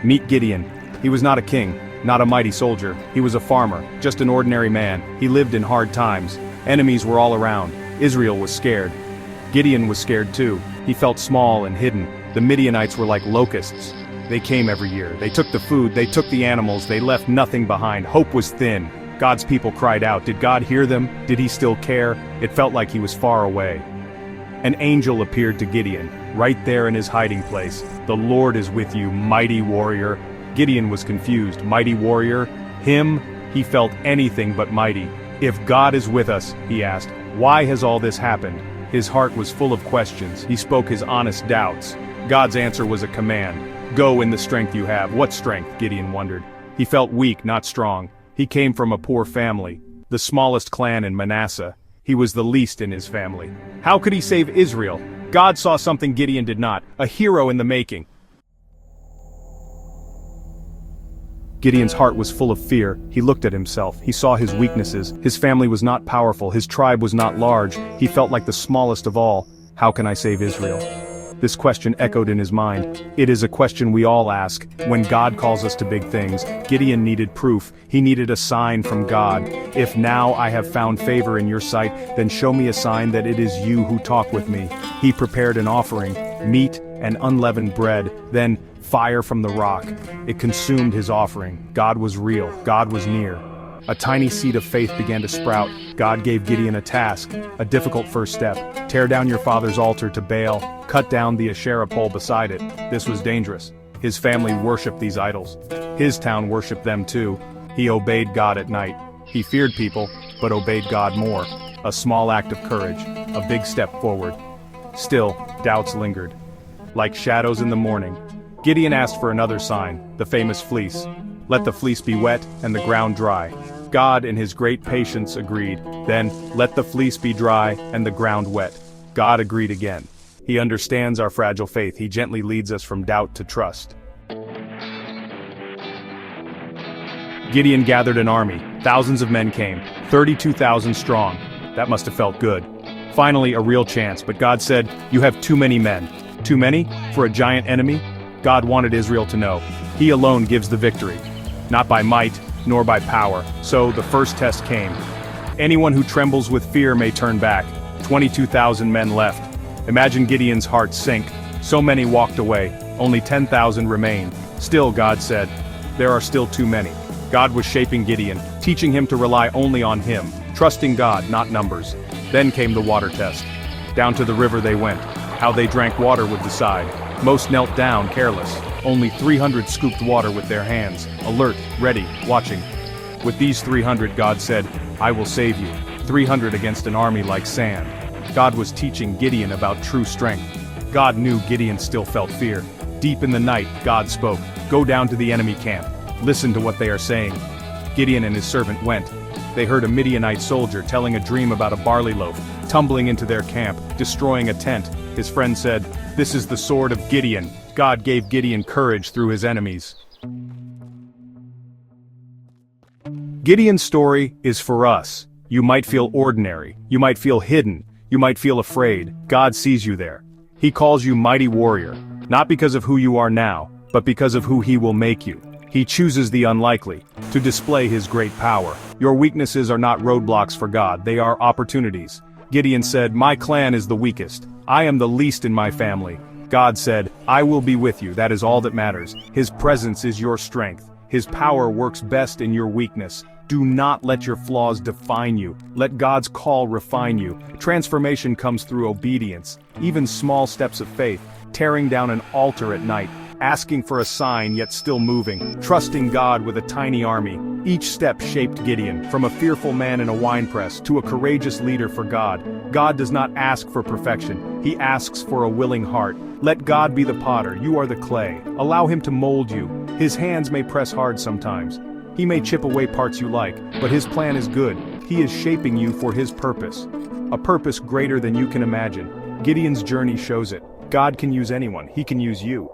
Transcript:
Meet Gideon. He was not a king, not a mighty soldier. He was a farmer, just an ordinary man. He lived in hard times. Enemies were all around. Israel was scared. Gideon was scared too. He felt small and hidden. The Midianites were like locusts. They came every year. They took the food, they took the animals, they left nothing behind. Hope was thin. God's people cried out. Did God hear them? Did he still care? It felt like he was far away. An angel appeared to Gideon, right there in his hiding place. The Lord is with you, mighty warrior. Gideon was confused. Mighty warrior? Him? He felt anything but mighty. If God is with us, he asked, why has all this happened? His heart was full of questions. He spoke his honest doubts. God's answer was a command. Go in the strength you have. What strength? Gideon wondered. He felt weak, not strong. He came from a poor family, the smallest clan in Manasseh. He was the least in his family. How could he save Israel? God saw something Gideon did not, a hero in the making. Gideon's heart was full of fear. He looked at himself. He saw his weaknesses. His family was not powerful. His tribe was not large. He felt like the smallest of all. How can I save Israel? This question echoed in his mind. It is a question we all ask when God calls us to big things. Gideon needed proof. He needed a sign from God. If now I have found favor in your sight, then show me a sign that it is you who talk with me. He prepared an offering, meat and unleavened bread, then fire from the rock. It consumed his offering. God was real. God was near. A tiny seed of faith began to sprout. God gave Gideon a task, a difficult first step. Tear down your father's altar to Baal, cut down the Asherah pole beside it. This was dangerous. His family worshipped these idols. His town worshipped them too. He obeyed God at night. He feared people, but obeyed God more. A small act of courage, a big step forward. Still, doubts lingered. Like shadows in the morning, Gideon asked for another sign, the famous fleece. Let the fleece be wet and the ground dry. God in his great patience agreed. Then, let the fleece be dry and the ground wet. God agreed again. He understands our fragile faith. He gently leads us from doubt to trust. Gideon gathered an army. Thousands of men came, 32,000 strong. That must have felt good. Finally, a real chance, but God said, you have too many men. Too many? For a giant enemy? God wanted Israel to know. He alone gives the victory. Not by might, nor by power. So the first test came. Anyone who trembles with fear may turn back. 22,000 men left. Imagine Gideon's heart sink. So many walked away. Only 10,000 remained. Still, God said, there are still too many. God was shaping Gideon, teaching him to rely only on him, trusting God, not numbers. Then came the water test. Down to the river they went. How they drank water would decide. Most knelt down, careless. Only 300 scooped water with their hands, alert, ready, watching. With these 300, God said, I will save you. 300 against an army like sand. God was teaching Gideon about true strength. God knew Gideon still felt fear. Deep in the night, God spoke, go down to the enemy camp. Listen to what they are saying. Gideon and his servant went. They heard a Midianite soldier telling a dream about a barley loaf, tumbling into their camp, destroying a tent. His friend said, this is the sword of Gideon. God gave Gideon courage through his enemies. Gideon's story is for us. You might feel ordinary. You might feel hidden. You might feel afraid. God sees you there. He calls you mighty warrior, not because of who you are now, but because of who he will make you. He chooses the unlikely to display his great power. Your weaknesses are not roadblocks for God. They are opportunities. Gideon said, my clan is the weakest. I am the least in my family. God said, I will be with you. That is all that matters. His presence is your strength. His power works best in your weakness. Do not let your flaws define you. Let God's call refine you. Transformation comes through obedience. Even small steps of faith. Tearing down an altar at night. Asking for a sign yet still moving. Trusting God with a tiny army. Each step shaped Gideon, from a fearful man in a winepress to a courageous leader for God. God does not ask for perfection. He asks for a willing heart. Let God be the potter, you are the clay. Allow him to mold you. His hands may press hard sometimes. He may chip away parts you like, but his plan is good. He is shaping you for his purpose. A purpose greater than you can imagine. Gideon's journey shows it. God can use anyone. He can use you.